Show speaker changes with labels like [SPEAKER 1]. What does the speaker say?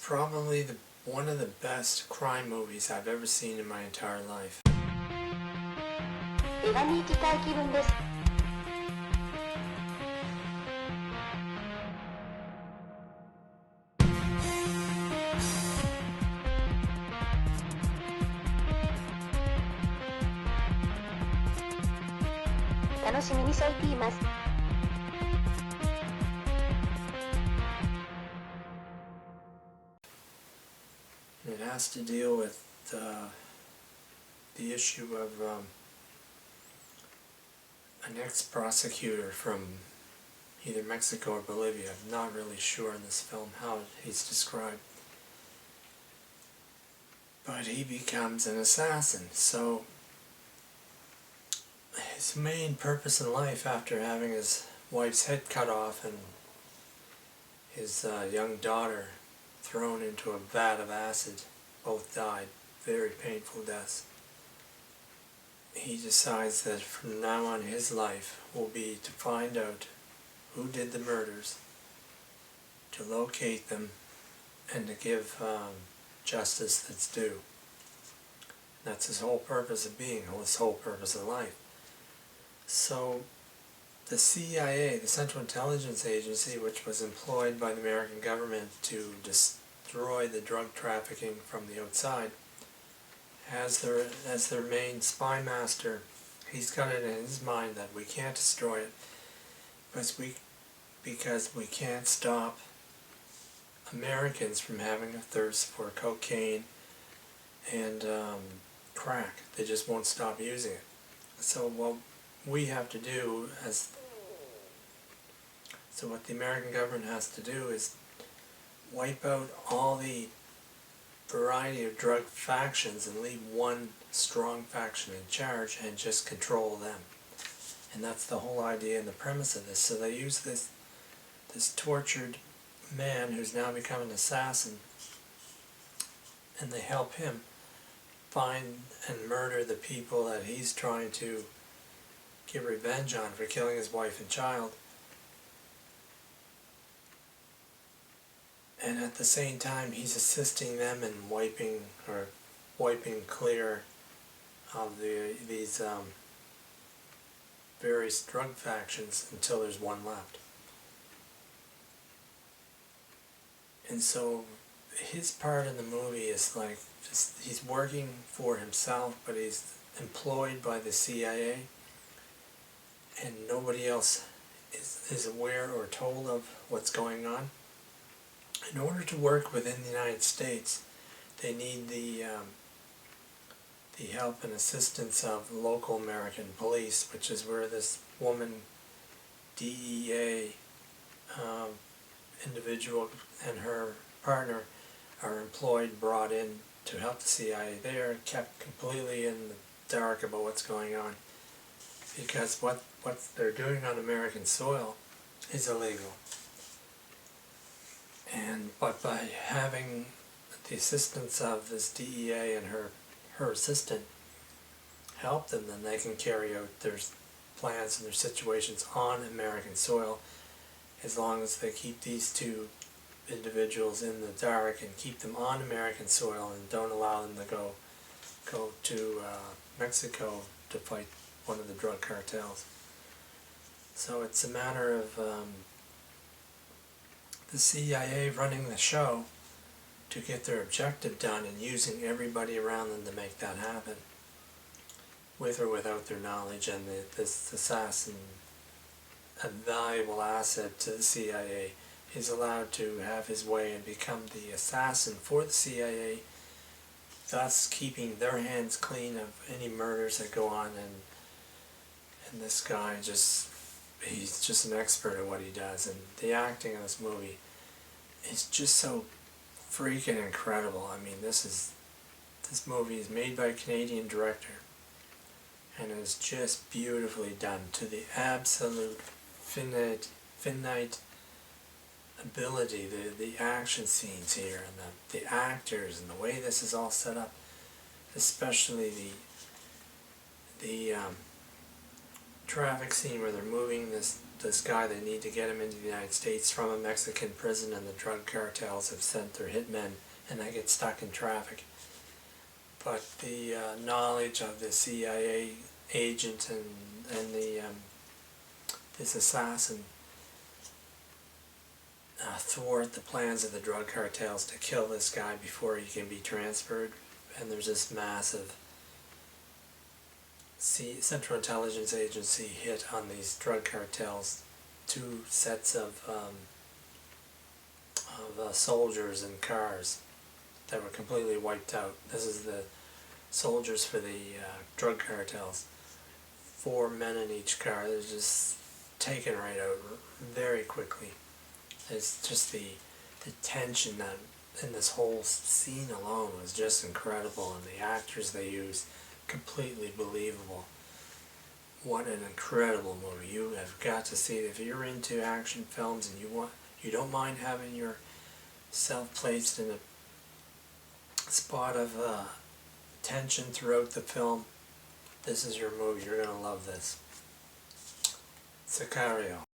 [SPEAKER 1] probably one of the best crime movies I've ever seen in my entire life.
[SPEAKER 2] 映画に行きたい気分です。楽しみにしています。
[SPEAKER 1] It has to deal with the issue of an ex-prosecutor from either Mexico or Bolivia. I'm not really sure in this film how he's described. But he becomes an assassin. So his main purpose in life, after having his wife's head cut off and his young daughter thrown into a vat of acid, both died, very painful deaths, he decides that from now on his life will be to find out who did the murders, to locate them, and to give justice that's due. That's his whole purpose of being, his whole purpose of life. So the CIA, the Central Intelligence Agency, which was employed by the American government to destroy the drug trafficking from the outside, as their main spy master, he's got it in his mind that we can't destroy it because we can't stop Americans from having a thirst for cocaine and crack. They just won't stop using it. So what we have to do what the American government has to do is wipe out all the variety of drug factions and leave one strong faction in charge and just control them. And that's the whole idea and the premise of this. So they use this tortured man who's now become an assassin, and they help him find and murder the people that he's trying to get revenge on for killing his wife and child. And at the same time, he's assisting them in wiping clear of these various drug factions until there's one left. And so his part in the movie is like he's working for himself, but he's employed by the CIA, and nobody else is aware or told of what's going on. In order to work within the United States, they need the help and assistance of local American police, which is where this woman, DEA individual, and her partner are employed, brought in to help the CIA. They are kept completely in the dark about what's going on, because what they're doing on American soil is illegal. But by having the assistance of this DEA and her assistant help them, then they can carry out their plans and their situations on American soil, as long as they keep these two individuals in the dark and keep them on American soil and don't allow them to go to Mexico to fight one of the drug cartels. So it's a matter of the CIA running the show to get their objective done and using everybody around them to make that happen, with or without their knowledge. And this assassin, a valuable asset to the CIA, is allowed to have his way and become the assassin for the CIA, thus keeping their hands clean of any murders that go on. And this guy he's just an expert at what he does, and the acting in this movie is just so freaking incredible. I mean, this movie is made by a Canadian director, and it is just beautifully done to the absolute finite ability. The action scenes here, and the actors, and the way this is all set up, especially the traffic scene where they're moving this this guy. They need to get him into the United States from a Mexican prison, and the drug cartels have sent their hitmen, and they get stuck in traffic. But the knowledge of the CIA agent and this assassin thwart the plans of the drug cartels to kill this guy before he can be transferred. And there's this massive Central Intelligence Agency hit on these drug cartels. Two sets of soldiers in cars that were completely wiped out. This is the soldiers for the drug cartels. 4 men in each car. They're just taken right out very quickly. It's just the tension that in this whole scene alone was just incredible, and the actors they used, completely believable. What an incredible movie. You have got to see it. If you're into action films and you don't mind having yourself placed in a spot of tension throughout the film, this is your movie. You're going to love this. Sicario.